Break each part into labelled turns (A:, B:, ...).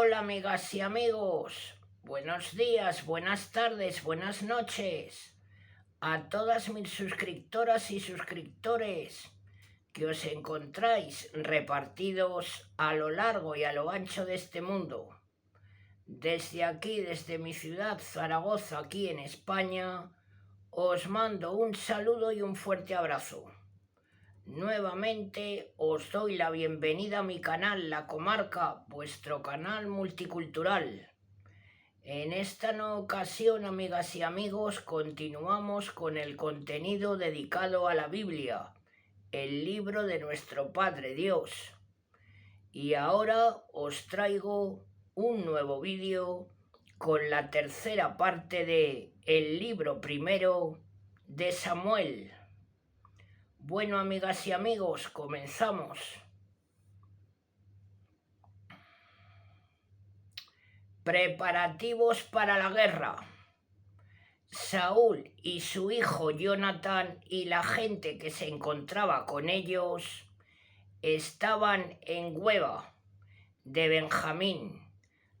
A: Hola amigas y amigos, buenos días, buenas tardes, buenas noches a todas mis suscriptoras y suscriptores que os encontráis repartidos a lo largo y a lo ancho de este mundo. Desde aquí, desde mi ciudad Zaragoza, aquí en España, os mando un saludo y un fuerte abrazo. Nuevamente os doy la bienvenida a mi canal La Comarca, vuestro canal multicultural. En esta ocasión, amigas y amigos, continuamos con el contenido dedicado a la Biblia, el libro de nuestro Padre Dios. Y ahora os traigo un nuevo vídeo con la tercera parte de el libro primero de Samuel. Bueno, amigas y amigos, comenzamos. Preparativos para la guerra. Saúl y su hijo Jonatán y la gente que se encontraba con ellos estaban en Geba de Benjamín.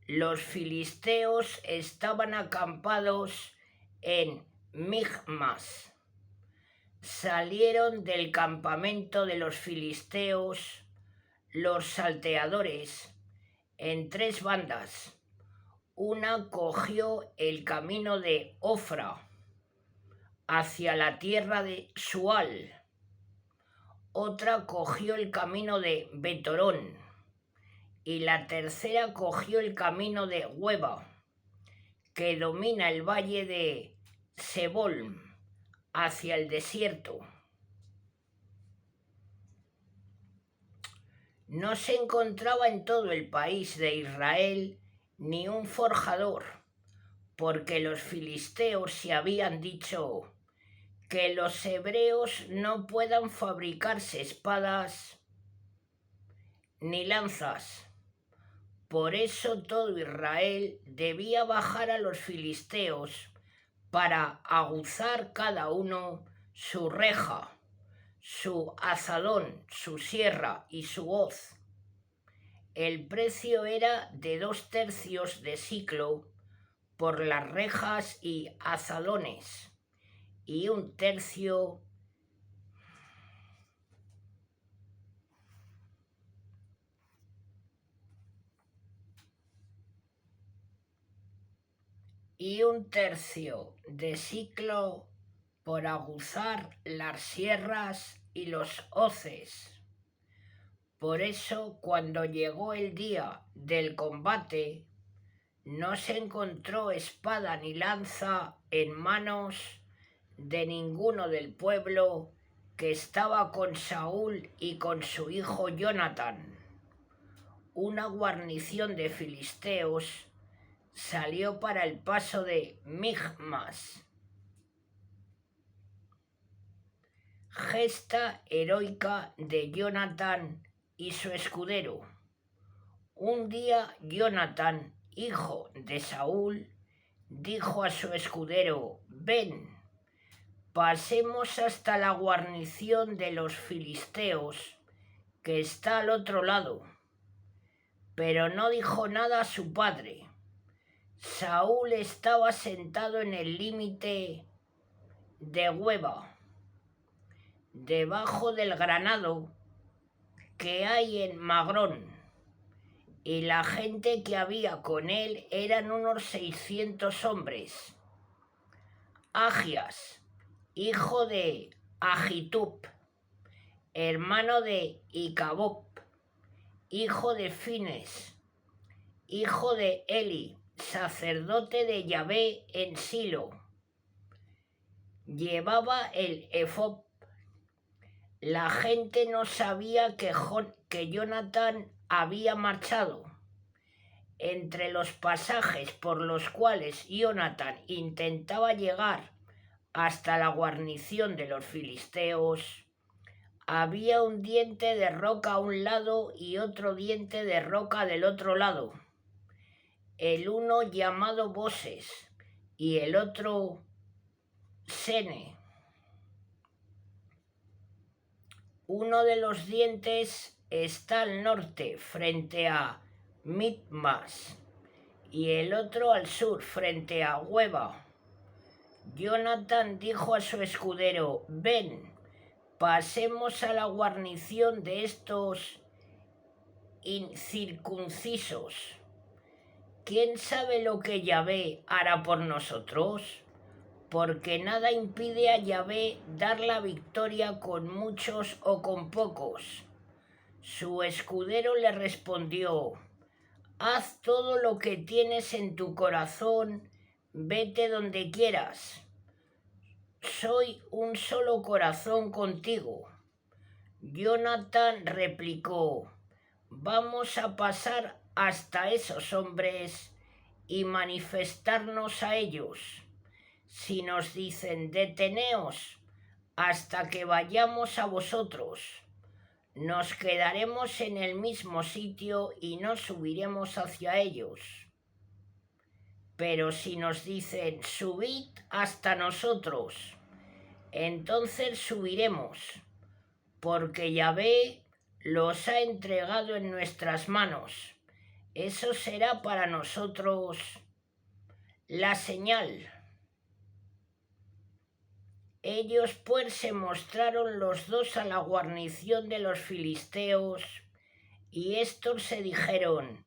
A: Los filisteos estaban acampados en Migmas. Salieron del campamento de los filisteos los salteadores en tres bandas. Una cogió el camino de Ofra hacia la tierra de Sual. Otra cogió el camino de Betorón y la tercera cogió el camino de Hueva, que domina el valle de Sebolm, hacia el desierto. No se encontraba en todo el país de Israel ni un forjador, porque los filisteos se habían dicho que los hebreos no puedan fabricarse espadas ni lanzas. Por eso todo Israel debía bajar a los filisteos para aguzar cada uno su reja, su azadón, su sierra y su hoz. El precio era de 2 tercios de siclo por las rejas y azadones y 1 tercio de siclo por aguzar las sierras y los hoces. Por eso, cuando llegó el día del combate, no se encontró espada ni lanza en manos de ninguno del pueblo que estaba con Saúl y con su hijo Jonatán. Una guarnición de filisteos salió para el paso de Migmas. Gesta heroica de Jonatán y su escudero. Un día Jonatán, hijo de Saúl, dijo a su escudero: «Ven, pasemos hasta la guarnición de los filisteos, que está al otro lado». Pero no dijo nada a su padre. Saúl estaba sentado en el límite de Hueva, debajo del granado que hay en Magrón, y la gente que había con él eran unos 600 hombres. Agias, hijo de Ahitub, hermano de Icabob, hijo de Fines, hijo de Eli, sacerdote de Yahvé en Silo, llevaba el efob. La gente no sabía que Jonatán había marchado. Entre los pasajes por los cuales Jonatán intentaba llegar hasta la guarnición de los filisteos, había un diente de roca a un lado y otro diente de roca del otro lado, el uno llamado Boses y el otro Sene. Uno de los dientes está al norte, frente a Mitmas, y el otro al sur, frente a Hueva. Jonathan dijo a su escudero: ven, pasemos a la guarnición de estos incircuncisos. ¿Quién sabe lo que Yahvé hará por nosotros? Porque nada impide a Yahvé dar la victoria con muchos o con pocos. Su escudero le respondió: haz todo lo que tienes en tu corazón, vete donde quieras. Soy un solo corazón contigo. Jonathan replicó: vamos a pasar hasta esos hombres y manifestarnos a ellos. Si nos dicen deteneos hasta que vayamos a vosotros, nos quedaremos en el mismo sitio y no subiremos hacia ellos. Pero si nos dicen subid hasta nosotros, entonces subiremos, porque Yahvé los ha entregado en nuestras manos. Eso será para nosotros la señal. Ellos pues se mostraron los dos a la guarnición de los filisteos, y éstos se dijeron: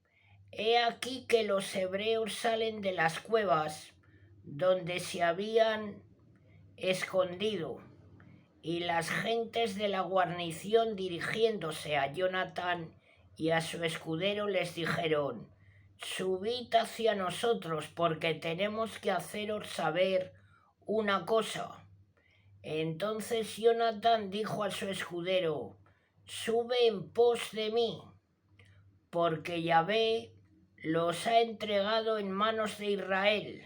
A: he aquí que los hebreos salen de las cuevas donde se habían escondido. Y las gentes de la guarnición, dirigiéndose a Jonathan y a su escudero, les dijeron: subid hacia nosotros, porque tenemos que haceros saber una cosa. Entonces Jonathan dijo a su escudero: sube en pos de mí, porque Yahvé los ha entregado en manos de Israel.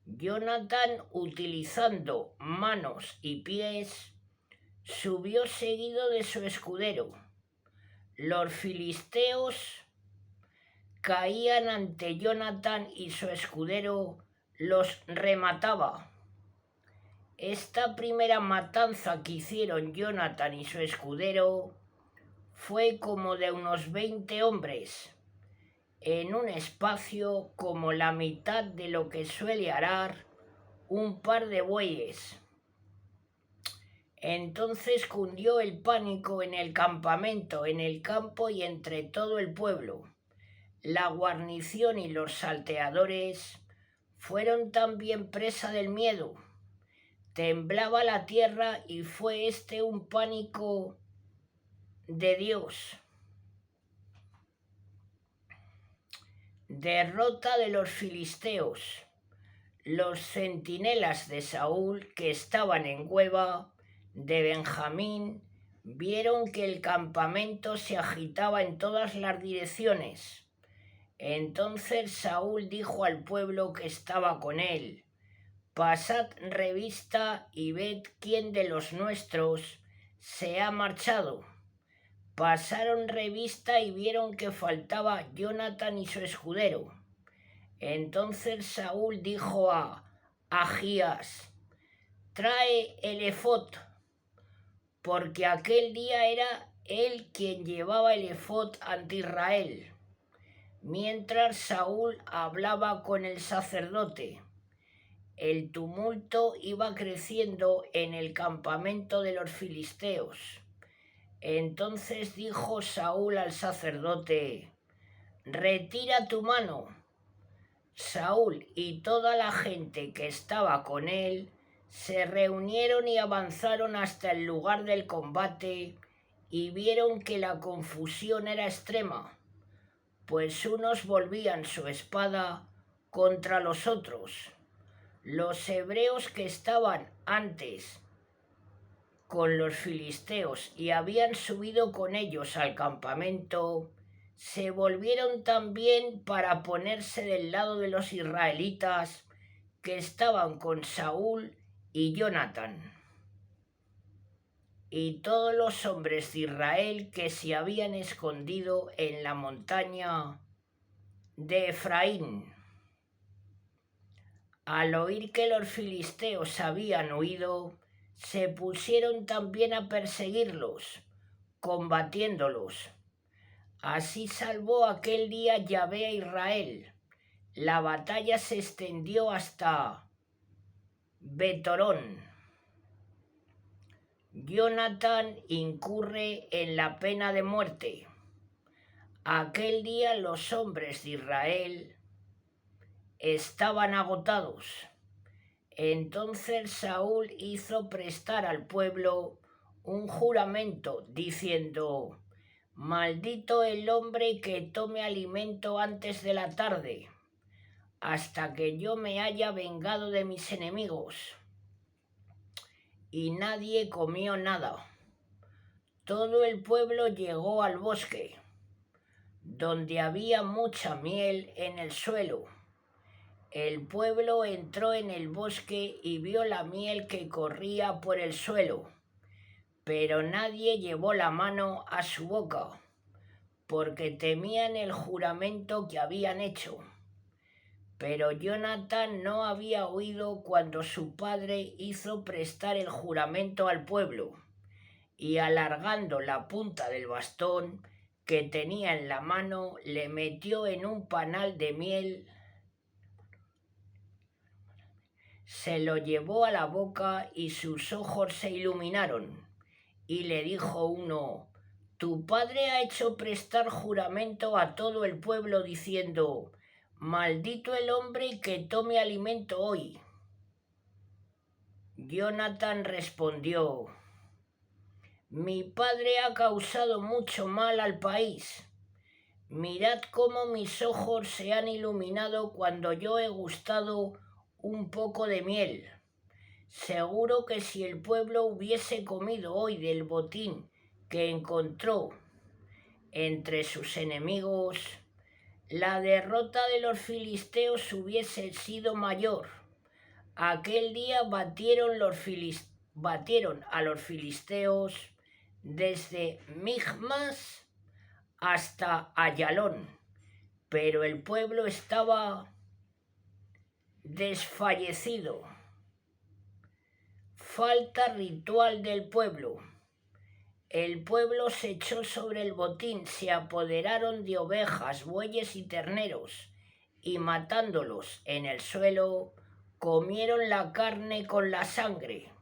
A: Jonathan, utilizando manos y pies, subió seguido de su escudero. Los filisteos caían ante Jonathan y su escudero los remataba. Esta primera matanza que hicieron Jonathan y su escudero fue como de unos 20 hombres, en un espacio como la mitad de lo que suele arar un par de bueyes. Entonces cundió el pánico en el campamento, en el campo y entre todo el pueblo. La guarnición y los salteadores fueron también presa del miedo. Temblaba la tierra y fue este un pánico de Dios. Derrota de los filisteos. Los centinelas de Saúl, que estaban en Hueva de Benjamín, vieron que el campamento se agitaba en todas las direcciones. Entonces Saúl dijo al pueblo que estaba con él: pasad revista y ved quién de los nuestros se ha marchado. Pasaron revista y vieron que faltaba Jonathan y su escudero. Entonces Saúl dijo a Ahías: trae el efod, porque aquel día era él quien llevaba el efod ante Israel. Mientras Saúl hablaba con el sacerdote, el tumulto iba creciendo en el campamento de los filisteos. Entonces dijo Saúl al sacerdote: retira tu mano. Saúl y toda la gente que estaba con él se reunieron y avanzaron hasta el lugar del combate, y vieron que la confusión era extrema, pues unos volvían su espada contra los otros. Los hebreos que estaban antes con los filisteos y habían subido con ellos al campamento, se volvieron también para ponerse del lado de los israelitas que estaban con Saúl y Jonathan. Y todos los hombres de Israel que se habían escondido en la montaña de Efraín. Al oír que los filisteos habían huido, se pusieron también a perseguirlos, combatiéndolos. Así salvó aquel día Yahvé a Israel. La batalla se extendió hasta Betorón. Jonatán incurre en la pena de muerte. Aquel día los hombres de Israel estaban agotados. Entonces Saúl hizo prestar al pueblo un juramento diciendo: maldito el hombre que tome alimento antes de la tarde, hasta que yo me haya vengado de mis enemigos. Y nadie comió nada. Todo el pueblo llegó al bosque, donde había mucha miel en el suelo. El pueblo entró en el bosque y vio la miel que corría por el suelo, pero nadie llevó la mano a su boca, porque temían el juramento que habían hecho. Pero Jonatán no había oído cuando su padre hizo prestar el juramento al pueblo, y alargando la punta del bastón que tenía en la mano, le metió en un panal de miel, se lo llevó a la boca y sus ojos se iluminaron. Y le dijo uno: tu padre ha hecho prestar juramento a todo el pueblo diciendo: maldito el hombre que tome alimento hoy. Jonatán respondió: mi padre ha causado mucho mal al país. Mirad cómo mis ojos se han iluminado cuando yo he gustado un poco de miel. Seguro que si el pueblo hubiese comido hoy del botín que encontró entre sus enemigos, la derrota de los filisteos hubiese sido mayor. Aquel día batieron a los filisteos desde Michmas hasta Ayalón, pero el pueblo estaba desfallecido. Falta ritual del pueblo. El pueblo se echó sobre el botín, se apoderaron de ovejas, bueyes y terneros, y matándolos en el suelo, comieron la carne con la sangre.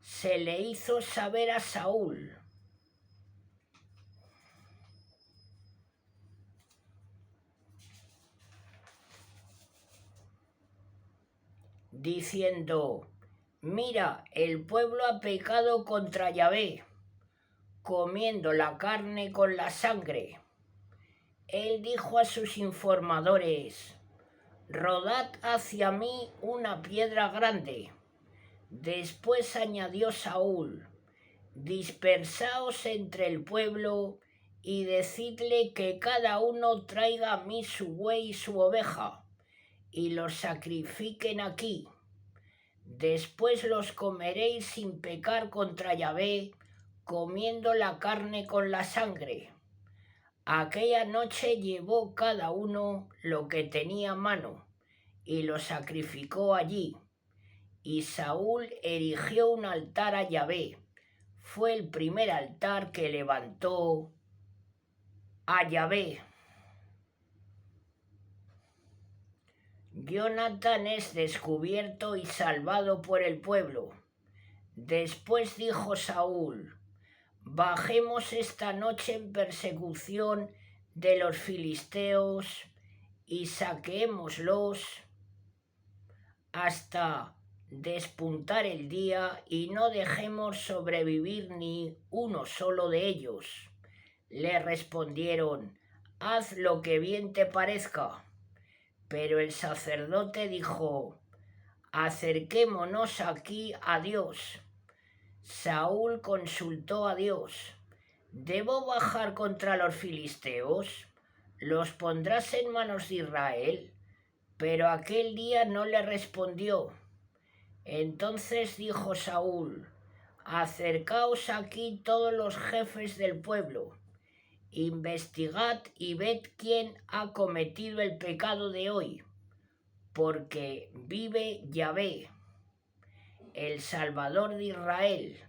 A: Se le hizo saber a Saúl. Diciendo: mira, el pueblo ha pecado contra Yahvé, comiendo la carne con la sangre. Él dijo a sus informadores: rodad hacia mí una piedra grande. Después añadió Saúl: dispersaos entre el pueblo y decidle que cada uno traiga a mí su buey y su oveja, y los sacrifiquen aquí. Después los comeréis sin pecar contra Yahvé, comiendo la carne con la sangre. Aquella noche llevó cada uno lo que tenía a mano y lo sacrificó allí. Y Saúl erigió un altar a Yahvé. Fue el primer altar que levantó a Yahvé. Jonatán es descubierto y salvado por el pueblo. Después dijo Saúl: bajemos esta noche en persecución de los filisteos y saquémoslos hasta despuntar el día y no dejemos sobrevivir ni uno solo de ellos. Le respondieron: haz lo que bien te parezca. Pero el sacerdote dijo: acerquémonos aquí a Dios. Saúl consultó a Dios: ¿debo bajar contra los filisteos? ¿Los pondrás en manos de Israel? Pero aquel día no le respondió. Entonces dijo Saúl: acercaos aquí todos los jefes del pueblo, investigad y ved quién ha cometido el pecado de hoy, porque vive Yahvé, el Salvador de Israel,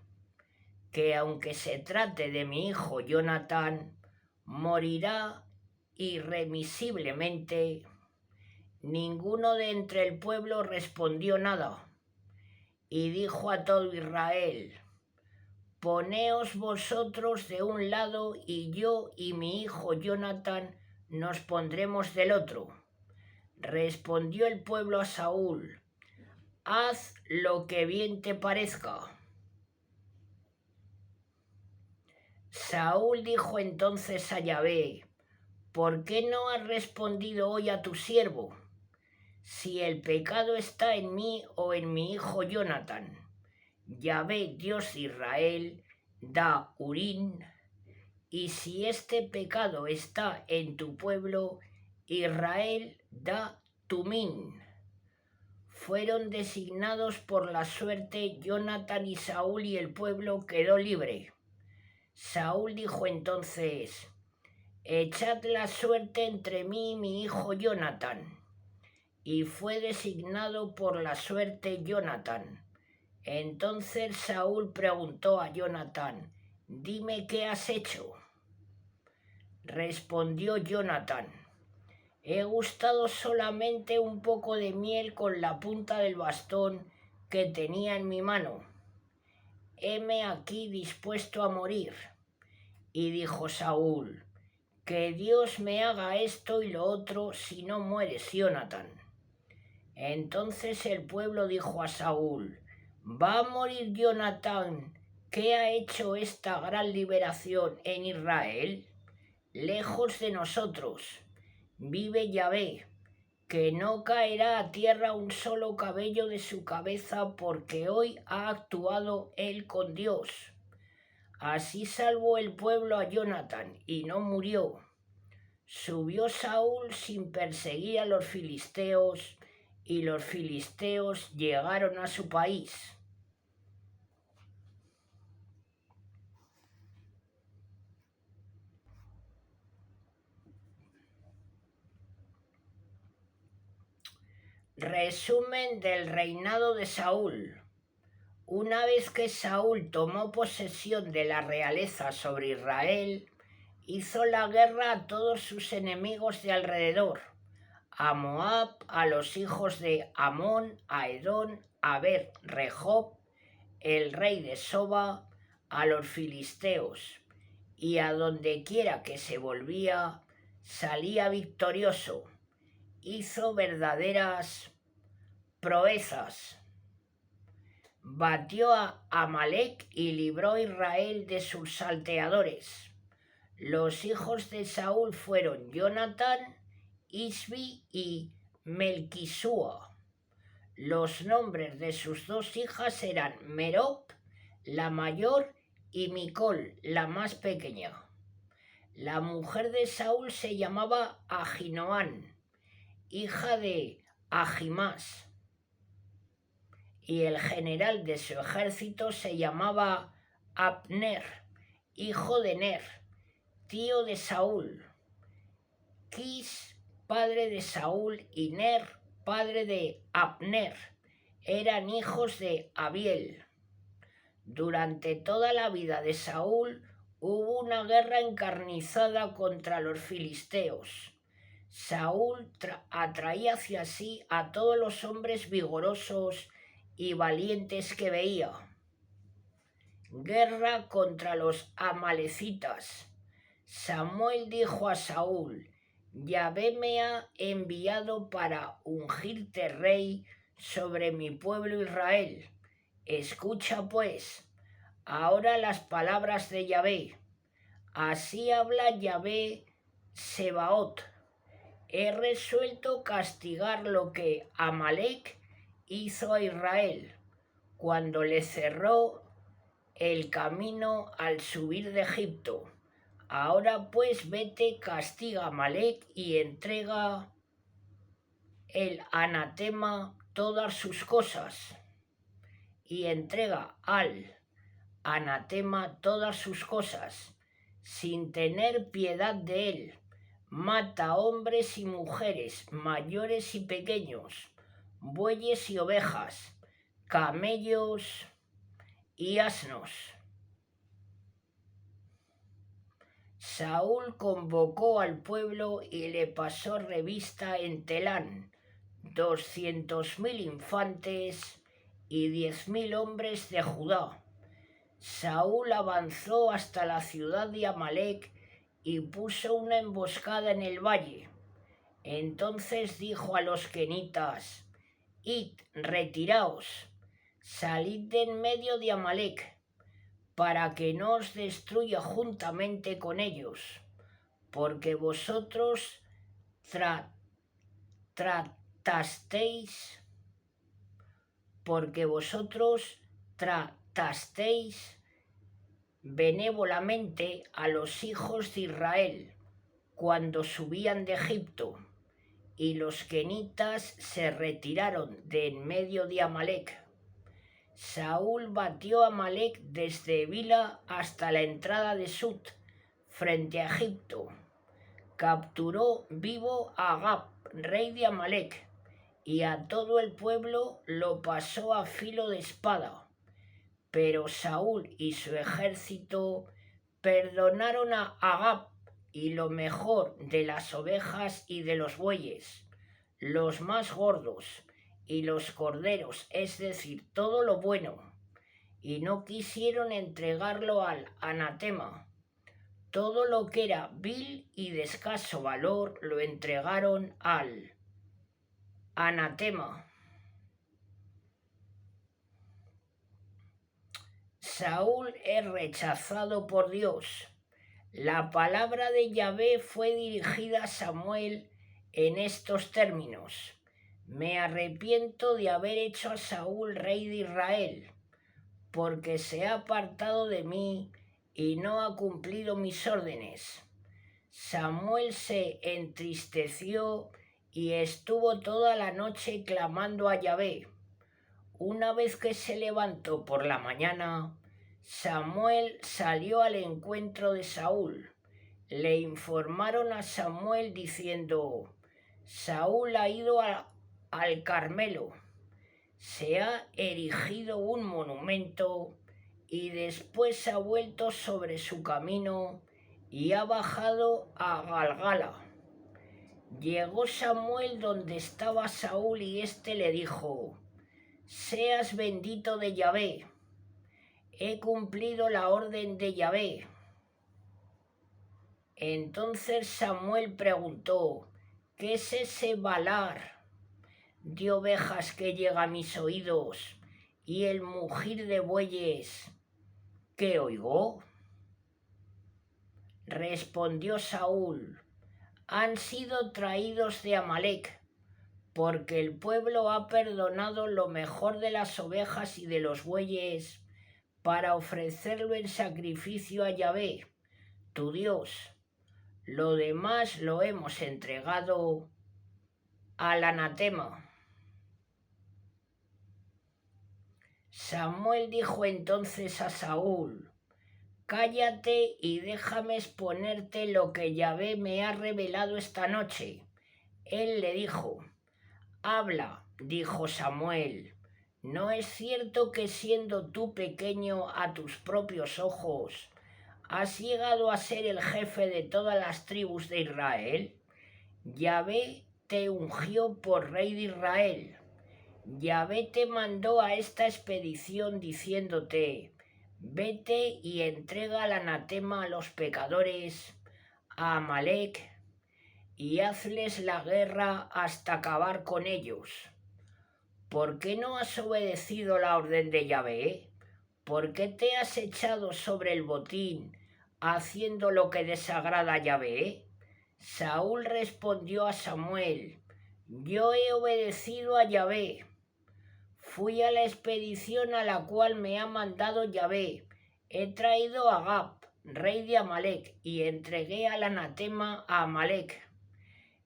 A: que aunque se trate de mi hijo Jonatán, morirá irremisiblemente. Ninguno de entre el pueblo respondió nada, y dijo a todo Israel: Poneos vosotros de un lado y yo y mi hijo Jonatán nos pondremos del otro. Respondió el pueblo a Saúl: Haz lo que bien te parezca. Saúl dijo entonces a Yahvé: ¿Por qué no has respondido hoy a tu siervo? Si el pecado está en mí o en mi hijo Jonatán. Yahvé, Dios de Israel, da Urín, y si este pecado está en tu pueblo, Israel da Tumín. Fueron designados por la suerte Jonatán y Saúl, y el pueblo quedó libre. Saúl dijo entonces: Echad la suerte entre mí y mi hijo Jonatán. Y fue designado por la suerte Jonatán. Entonces Saúl preguntó a Jonatán: Dime qué has hecho. Respondió Jonatán: He gustado solamente un poco de miel con la punta del bastón que tenía en mi mano. Heme aquí dispuesto a morir. Y dijo Saúl: Que Dios me haga esto y lo otro si no mueres, Jonatán. Entonces el pueblo dijo a Saúl: ¿Va a morir Jonatán, que ha hecho esta gran liberación en Israel? Lejos de nosotros. Vive Yahvé, que no caerá a tierra un solo cabello de su cabeza, porque hoy ha actuado él con Dios. Así salvó el pueblo a Jonatán y no murió. Subió Saúl sin perseguir a los filisteos, y los filisteos llegaron a su país. Resumen del reinado de Saúl. Una vez que Saúl tomó posesión de la realeza sobre Israel, hizo la guerra a todos sus enemigos de alrededor: a Moab, a los hijos de Amón, a Edom, a Bet-Rehob, el rey de Soba, a los filisteos, y a donde quiera que se volvía, salía victorioso. Hizo verdaderas proezas. Batió a Amalec y libró a Israel de sus salteadores. Los hijos de Saúl fueron Jonatán, Isbi y Melquisúa. Los nombres de sus dos hijas eran Merob, la mayor, y Micol, la más pequeña. La mujer de Saúl se llamaba Ahinoam, hija de Ahimás, y el general de su ejército se llamaba Abner, hijo de Ner, tío de Saúl. Quis, padre de Saúl, y Ner, padre de Abner, eran hijos de Abiel. Durante toda la vida de Saúl hubo una guerra encarnizada contra los filisteos. Saúl atraía hacia sí a todos los hombres vigorosos y valientes que veía. Guerra contra los amalecitas. Samuel dijo a Saúl: Yahvé me ha enviado para ungirte rey sobre mi pueblo Israel. Escucha pues ahora las palabras de Yahvé. Así habla Yahvé Sebaot: He resuelto castigar lo que Amalec hizo a Israel cuando le cerró el camino al subir de Egipto. Ahora pues vete, castiga a Amalec y entrega el anatema todas sus cosas. Y entrega al anatema todas sus cosas, sin tener piedad de él. Mata hombres y mujeres, mayores y pequeños, bueyes y ovejas, camellos y asnos. Saúl convocó al pueblo y le pasó revista en Telán 200.000 infantes y 10.000 hombres de Judá. Saúl avanzó hasta la ciudad de Amalec y puso una emboscada en el valle. Entonces dijo a los kenitas: «Id, retiraos, salid de en medio de Amalec, para que no os destruya juntamente con ellos, porque vosotros tratasteis benévolamente a los hijos de Israel cuando subían de Egipto, y los kenitas se retiraron de en medio de Amalec». Saúl batió a Amalec desde Evila hasta la entrada de Sut, frente a Egipto. Capturó vivo a Agab, rey de Amalec, y a todo el pueblo lo pasó a filo de espada. Pero Saúl y su ejército perdonaron a Agab y lo mejor de las ovejas y de los bueyes, los más gordos, y los corderos, es decir, todo lo bueno, y no quisieron entregarlo al anatema. Todo lo que era vil y de escaso valor lo entregaron al anatema. Saúl es rechazado por Dios. La palabra de Yahvé fue dirigida a Samuel en estos términos: «Me arrepiento de haber hecho a Saúl rey de Israel, porque se ha apartado de mí y no ha cumplido mis órdenes». Samuel se entristeció y estuvo toda la noche clamando a Yahvé. Una vez que se levantó por la mañana, Samuel salió al encuentro de Saúl. Le informaron a Samuel diciendo: «Saúl ha ido al Carmelo, se ha erigido un monumento y después ha vuelto sobre su camino y ha bajado a Galgala». Llegó Samuel donde estaba Saúl y éste le dijo: «Seas bendito de Yahvé, he cumplido la orden de Yahvé». Entonces Samuel preguntó: «¿Qué es ese balar de ovejas que llega a mis oídos y el mugir de bueyes que oigo?». Respondió Saúl: «Han sido traídos de Amalec, porque el pueblo ha perdonado lo mejor de las ovejas y de los bueyes para ofrecerlo en sacrificio a Yahvé, tu Dios. Lo demás lo hemos entregado al anatema». Samuel dijo entonces a Saúl: «Cállate y déjame exponerte lo que Yahvé me ha revelado esta noche». Él le dijo: «Habla», dijo Samuel. «¿No es cierto que siendo tú pequeño a tus propios ojos, has llegado a ser el jefe de todas las tribus de Israel? Yahvé te ungió por rey de Israel. Yahvé te mandó a esta expedición diciéndote: vete y entrega el anatema a los pecadores, a Amalec, y hazles la guerra hasta acabar con ellos. ¿Por qué no has obedecido la orden de Yahvé? ¿Por qué te has echado sobre el botín haciendo lo que desagrada a Yahvé?». Saúl respondió a Samuel: «Yo he obedecido a Yahvé. Fui a la expedición a la cual me ha mandado Yahvé. He traído a Agab, rey de Amalec, y entregué al anatema a Amalec.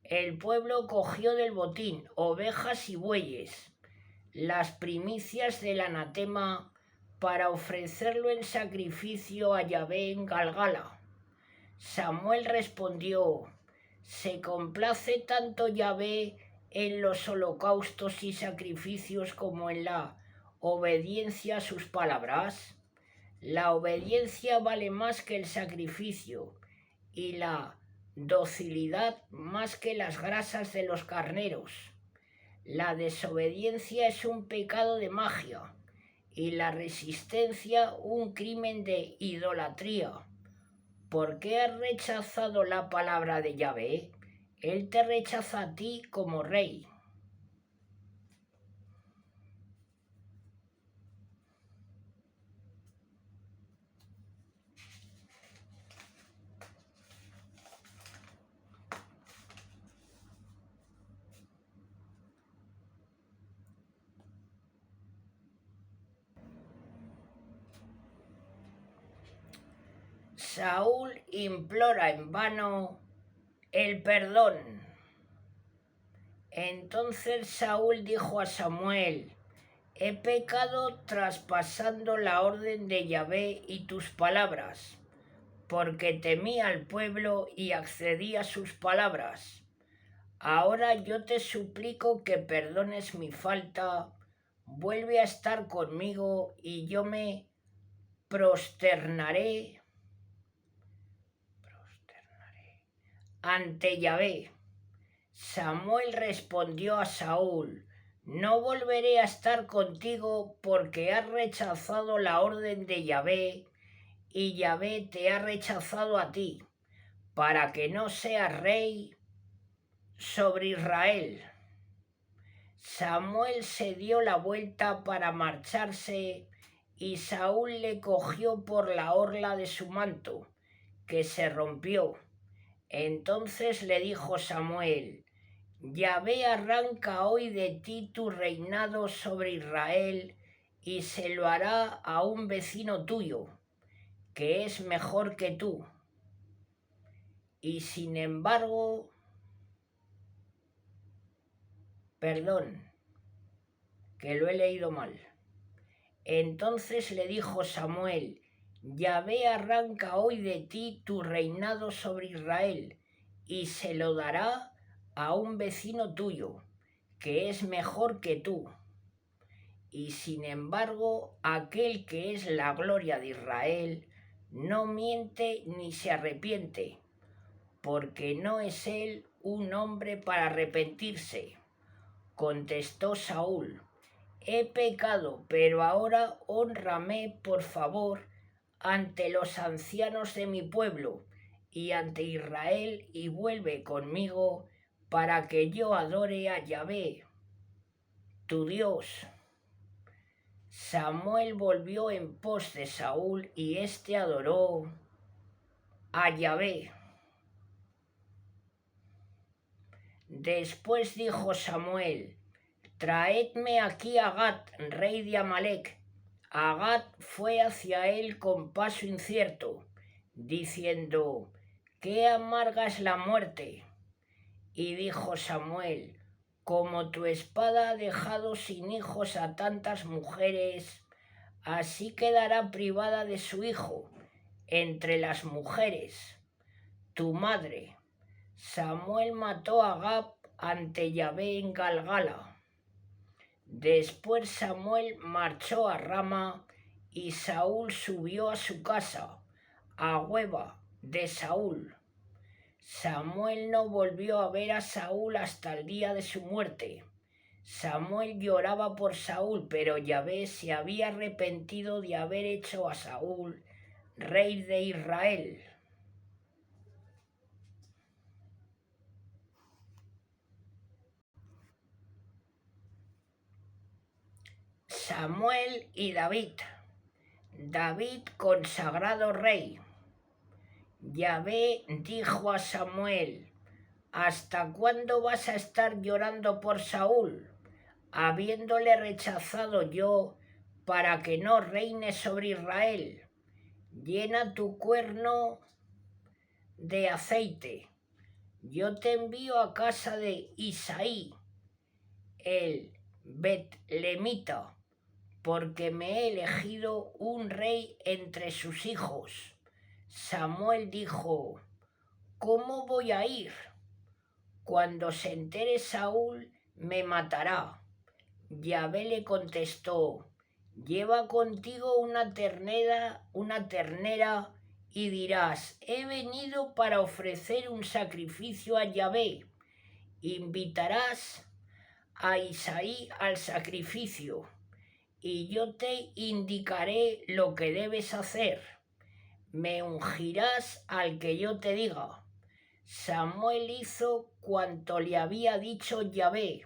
A: El pueblo cogió del botín ovejas y bueyes, las primicias del anatema, para ofrecerlo en sacrificio a Yahvé en Galgala». Samuel respondió: «¿Se complace tanto Yahvé en los holocaustos y sacrificios como en la obediencia a sus palabras? La obediencia vale más que el sacrificio, y la docilidad más que las grasas de los carneros. La desobediencia es un pecado de magia y la resistencia un crimen de idolatría. ¿Por qué has rechazado la palabra de Yahvé? Él te rechaza a ti como rey. Saúl implora en vano el perdón. Entonces Saúl dijo a Samuel: he pecado traspasando la orden de Yahvé y tus palabras, porque temí al pueblo y accedí a sus palabras. Ahora yo te suplico que perdones mi falta, vuelve a estar conmigo y yo me prosternaré ante Yahvé. Samuel respondió a Saúl: no volveré a estar contigo porque has rechazado la orden de Yahvé y Yahvé te ha rechazado a ti, para que no seas rey sobre Israel. Samuel se dio la vuelta para marcharse y Saúl le cogió por la orla de su manto, que se rompió. Entonces le dijo Samuel: Yahvé arranca hoy de ti tu reinado sobre Israel y se lo hará a un vecino tuyo, que es mejor que tú. Y sin embargo, perdón, que lo he leído mal. Entonces le dijo Samuel: Yahvé arranca hoy de ti tu reinado sobre Israel y se lo dará a un vecino tuyo, que es mejor que tú. Y sin embargo, aquel que es la gloria de Israel no miente ni se arrepiente, porque no es él un hombre para arrepentirse. Contestó Saúl: he pecado, pero ahora hónrame, por favor, ante los ancianos de mi pueblo y ante Israel, y vuelve conmigo para que yo adore a Yahvé, tu Dios. Samuel volvió en pos de Saúl y éste adoró a Yahvé. Después dijo Samuel: traedme aquí a Gat, rey de Amalec. Agat fue hacia él con paso incierto, diciendo: qué amarga es la muerte. Y dijo Samuel: como tu espada ha dejado sin hijos a tantas mujeres, así quedará privada de su hijo entre las mujeres, tu madre. Samuel mató a Agag ante Yahvé en Galgala. Después Samuel marchó a Rama y Saúl subió a su casa, a Hueba de Saúl. Samuel no volvió a ver a Saúl hasta el día de su muerte. Samuel lloraba por Saúl, pero Yahvé se había arrepentido de haber hecho a Saúl rey de Israel. Samuel y David. David consagrado rey. Yahvé dijo a Samuel: ¿hasta cuándo vas a estar llorando por Saúl, habiéndole rechazado yo para que no reine sobre Israel? Llena tu cuerno de aceite. Yo te envío a casa de Isaí, el betlemita, porque me he elegido un rey entre sus hijos. Samuel dijo: ¿cómo voy a ir? Cuando se entere Saúl, me matará. Yahvé le contestó: lleva contigo una ternera y dirás: he venido para ofrecer un sacrificio a Yahvé. Invitarás a Isaí al sacrificio, y yo te indicaré lo que debes hacer. Me ungirás al que yo te diga. Samuel hizo cuanto le había dicho Yahvé.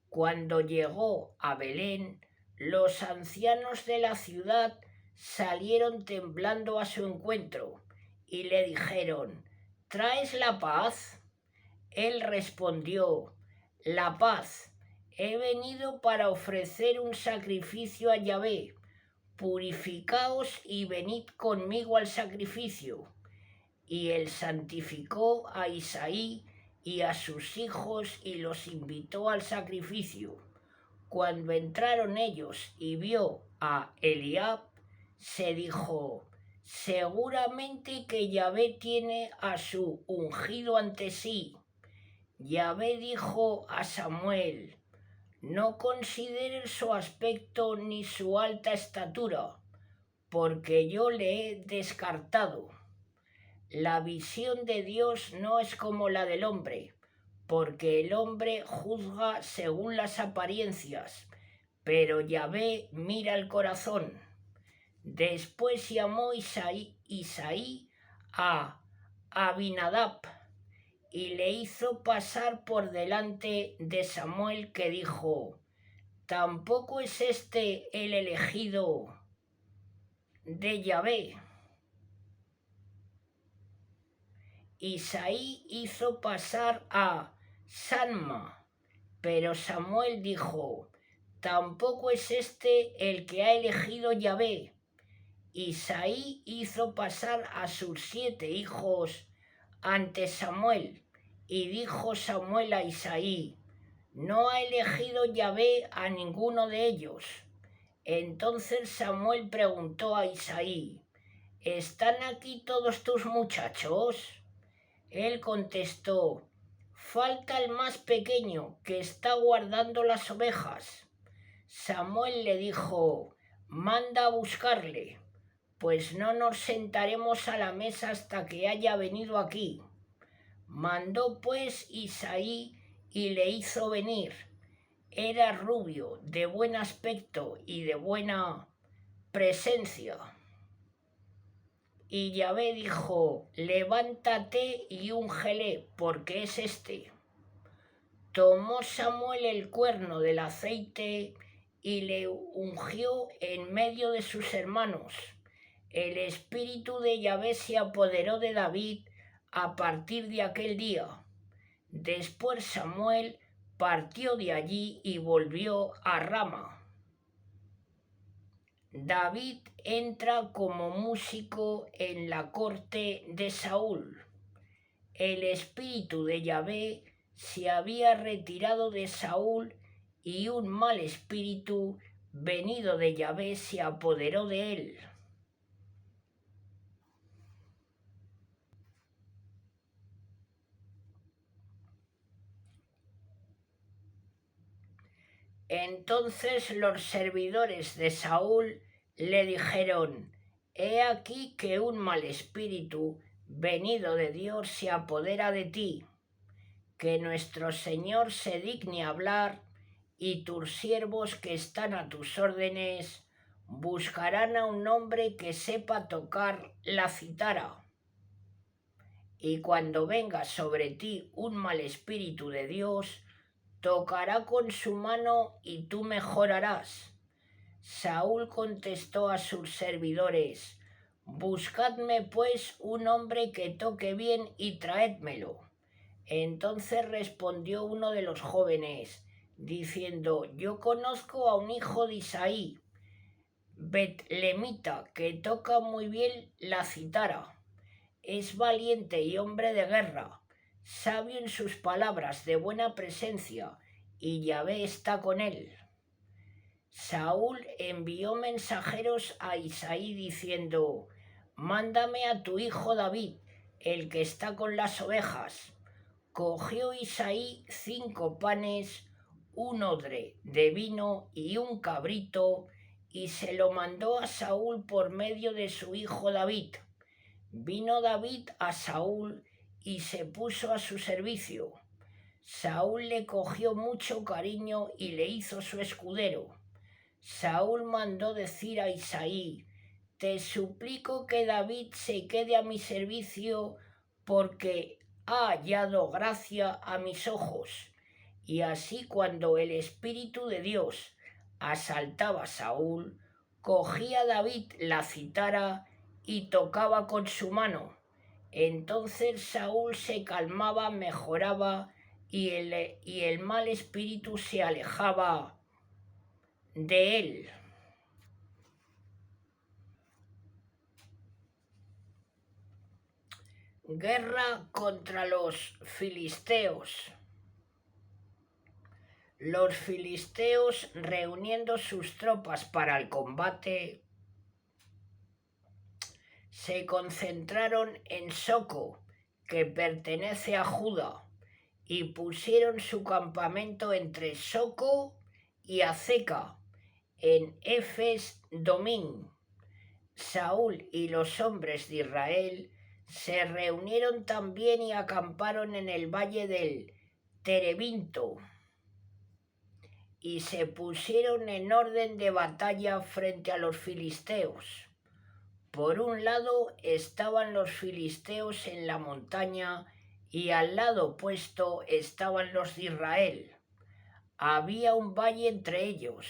A: Cuando llegó a Belén, los ancianos de la ciudad salieron temblando a su encuentro y le dijeron: ¿traes la paz? Él respondió: la paz. He venido para ofrecer un sacrificio a Yahvé. Purificaos y venid conmigo al sacrificio. Y él santificó a Isaí y a sus hijos y los invitó al sacrificio. Cuando entraron ellos y vio a Eliab, se dijo: seguramente que Yahvé tiene a su ungido ante sí. Yahvé dijo a Samuel: no consideres su aspecto ni su alta estatura, porque yo le he descartado. La visión de Dios no es como la del hombre, porque el hombre juzga según las apariencias, pero Yahvé mira el corazón. Después llamó Isaí a Abinadab y le hizo pasar por delante de Samuel, que dijo: ¿tampoco es este el elegido de Yahvé? Isaí hizo pasar a Sanma, pero Samuel dijo: ¿tampoco es este el que ha elegido Yahvé? Isaí hizo pasar a sus 7 hijos ante Samuel, y dijo Samuel a Isaí: no ha elegido Yahvé a ninguno de ellos. Entonces Samuel preguntó a Isaí: ¿están aquí todos tus muchachos? Él contestó: falta el más pequeño, que está guardando las ovejas. Samuel le dijo: manda a buscarle, pues no nos sentaremos a la mesa hasta que haya venido aquí. Mandó pues Isaí y le hizo venir. Era rubio, de buen aspecto y de buena presencia. Y Yahvé dijo: levántate y úngele, porque es este. Tomó Samuel el cuerno del aceite y le ungió en medio de sus hermanos. El espíritu de Yahvé se apoderó de David a partir de aquel día. Después Samuel partió de allí y volvió a Rama. David entra como músico en la corte de Saúl. El espíritu de Yahvé se había retirado de Saúl y un mal espíritu venido de Yahvé se apoderó de él. Entonces los servidores de Saúl le dijeron: he aquí que un mal espíritu venido de Dios se apodera de ti. Que nuestro Señor se digne hablar, y tus siervos que están a tus órdenes buscarán a un hombre que sepa tocar la cítara. Y cuando venga sobre ti un mal espíritu de Dios, tocará con su mano y tú mejorarás. Saúl contestó a sus servidores: buscadme pues un hombre que toque bien y traédmelo. Entonces respondió uno de los jóvenes, diciendo: yo conozco a un hijo de Isaí, betlemita, que toca muy bien la cítara. Es valiente y hombre de guerra, sabio en sus palabras, de buena presencia, y Yahvé está con él. Saúl envió mensajeros a Isaí diciendo: mándame a tu hijo David, el que está con las ovejas. Cogió Isaí 5 panes, un odre de vino y un cabrito, y se lo mandó a Saúl por medio de su hijo David. Vino David a Saúl y se puso a su servicio. Saúl le cogió mucho cariño y le hizo su escudero. Saúl mandó decir a Isaí: te suplico que David se quede a mi servicio porque ha hallado gracia a mis ojos. Y así, cuando el Espíritu de Dios asaltaba a Saúl, cogía David la citara y tocaba con su mano. Entonces Saúl se calmaba, mejoraba y el mal espíritu se alejaba de él. Guerra contra los filisteos. Los filisteos, reuniendo sus tropas para el combate, se concentraron en Soco, que pertenece a Judá, y pusieron su campamento entre Soco y Azeca, en Efes Domín. Saúl y los hombres de Israel se reunieron también y acamparon en el valle del Terebinto y se pusieron en orden de batalla frente a los filisteos. Por un lado estaban los filisteos en la montaña y al lado opuesto estaban los de Israel. Había un valle entre ellos.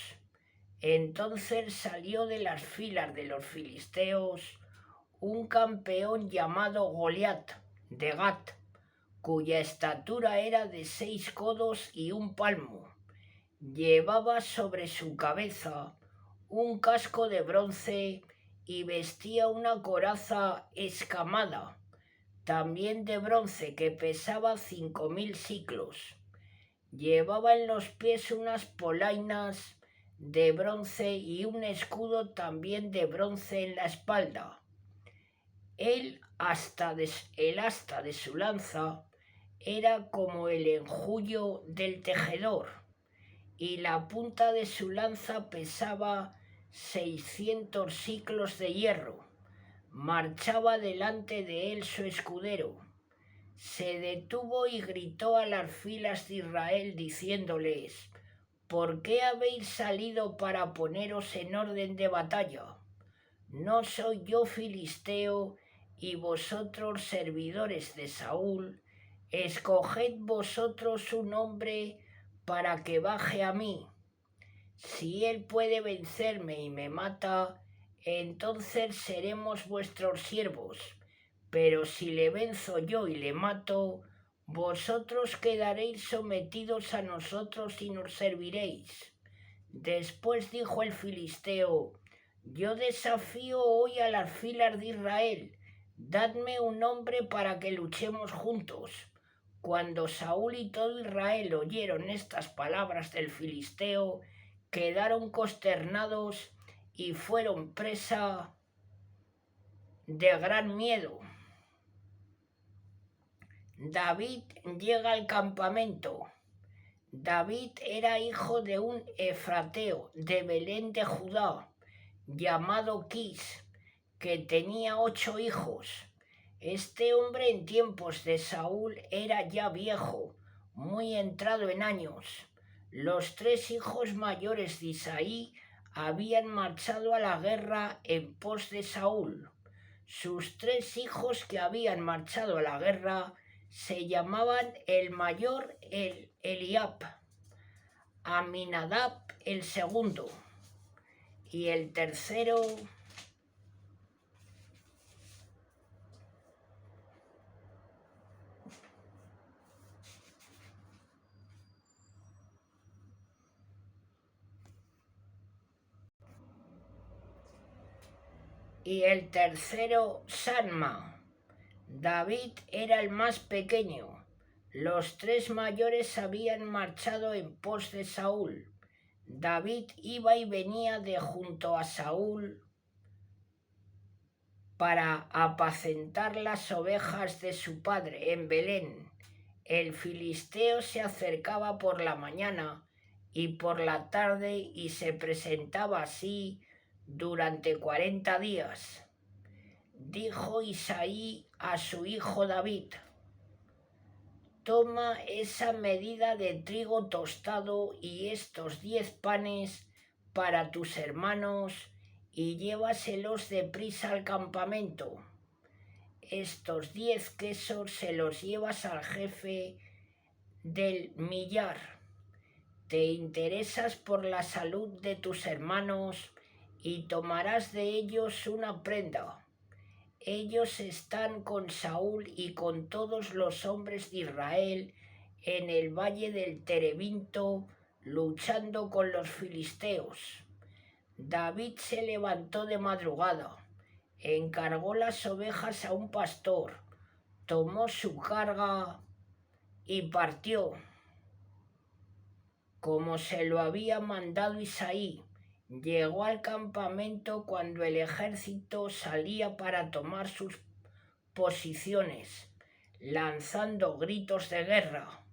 A: Entonces salió de las filas de los filisteos un campeón llamado Goliat de Gat, cuya estatura era de 6 codos y 1 palmo. Llevaba sobre su cabeza un casco de bronce y vestía una coraza escamada, también de bronce, que pesaba 5000 siclos. Llevaba en los pies unas polainas de bronce y un escudo también de bronce en la espalda. El asta de su lanza era como el enjullo del tejedor, y la punta de su lanza pesaba 600 siclos de hierro. Marchaba delante de él su escudero. Se detuvo y gritó a las filas de Israel diciéndoles: ¿por qué habéis salido para poneros en orden de batalla? ¿No soy yo filisteo y vosotros servidores de Saúl? Escoged vosotros un hombre para que baje a mí. Si él puede vencerme y me mata, entonces seremos vuestros siervos. Pero si le venzo yo y le mato, vosotros quedaréis sometidos a nosotros y nos serviréis. Después dijo el filisteo: yo desafío hoy a las filas de Israel. Dadme un hombre para que luchemos juntos. Cuando Saúl y todo Israel oyeron estas palabras del filisteo, quedaron consternados y fueron presa de gran miedo. David llega al campamento. David era hijo de un efrateo de Belén de Judá, llamado Quis, que tenía 8 hijos. Este hombre en tiempos de Saúl era ya viejo, muy entrado en años. Los 3 hijos mayores de Isaí habían marchado a la guerra en pos de Saúl. Sus 3 hijos que habían marchado a la guerra se llamaban: el mayor Eliab, Aminadab el segundo, y el tercero Sanma. David era el más pequeño. Los 3 mayores habían marchado en pos de Saúl. David iba y venía de junto a Saúl para apacentar las ovejas de su padre en Belén. El filisteo se acercaba por la mañana y por la tarde y se presentaba así durante 40 días. dijo Isaí a su hijo David: toma esa medida de trigo tostado y estos 10 panes para tus hermanos y llévaselos deprisa al campamento. Estos 10 quesos se los llevas al jefe del millar. Te interesas por la salud de tus hermanos y tomarás de ellos una prenda. Ellos están con Saúl y con todos los hombres de Israel en el valle del Terebinto, luchando con los filisteos. David se levantó de madrugada, encargó las ovejas a un pastor, tomó su carga y partió, como se lo había mandado Isaí. Llegó al campamento cuando el ejército salía para tomar sus posiciones, lanzando gritos de guerra.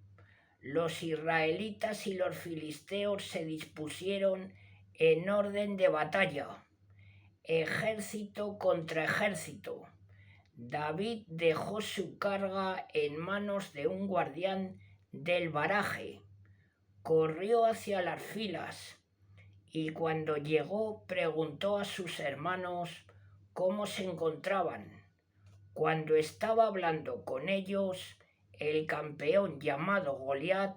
A: Los israelitas y los filisteos se dispusieron en orden de batalla, ejército contra ejército. David dejó su carga en manos de un guardián del baraje, corrió hacia las filas y cuando llegó preguntó a sus hermanos cómo se encontraban. Cuando estaba hablando con ellos, el campeón llamado Goliat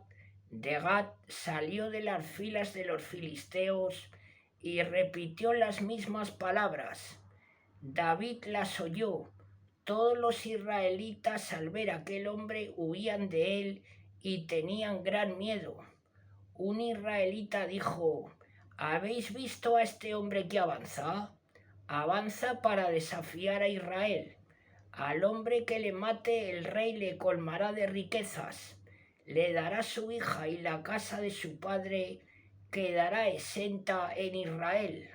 A: de Gat salió de las filas de los filisteos y repitió las mismas palabras. David las oyó. Todos los israelitas al ver a aquel hombre huían de él y tenían gran miedo. Un israelita dijo: ¿habéis visto a este hombre que avanza? Avanza para desafiar a Israel. Al hombre que le mate el rey le colmará de riquezas, le dará su hija y la casa de su padre quedará exenta en Israel.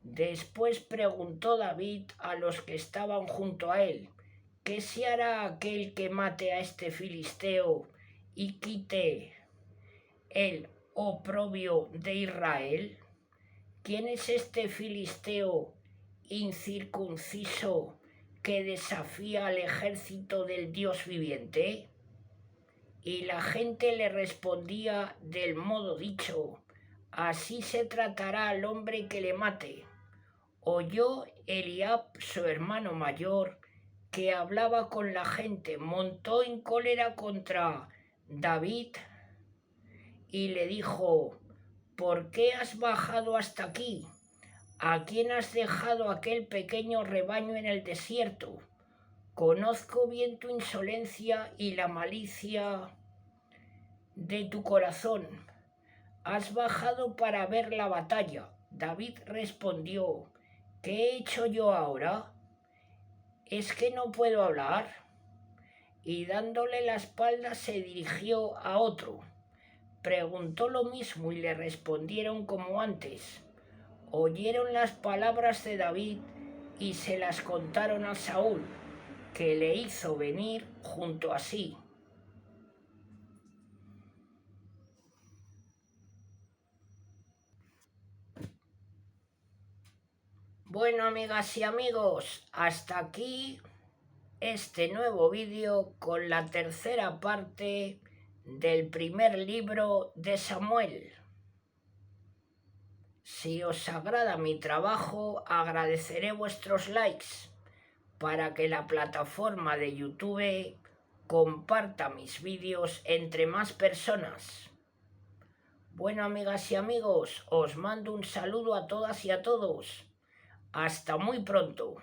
A: Después preguntó David a los que estaban junto a él: ¿qué se hará aquel que mate a este filisteo y quite el oprobio de Israel? ¿Quién es este filisteo incircunciso que desafía al ejército del Dios viviente? Y la gente le respondía del modo dicho: así se tratará al hombre que le mate. Oyó Eliab, su hermano mayor, que hablaba con la gente, montó en cólera contra David y le dijo: ¿por qué has bajado hasta aquí? ¿A quién has dejado aquel pequeño rebaño en el desierto? Conozco bien tu insolencia y la malicia de tu corazón. Has bajado para ver la batalla. David respondió: ¿qué he hecho yo ahora? ¿Es que no puedo hablar? Y dándole la espalda se dirigió a otro. Preguntó lo mismo y le respondieron como antes. Oyeron las palabras de David y se las contaron a Saúl, que le hizo venir junto a sí. Bueno, amigas y amigos, hasta aquí este nuevo vídeo con la tercera parte del primer libro de Samuel. Si os agrada mi trabajo, agradeceré vuestros likes para que la plataforma de YouTube comparta mis vídeos entre más personas. Bueno, amigas y amigos, os mando un saludo a todas y a todos. Hasta muy pronto.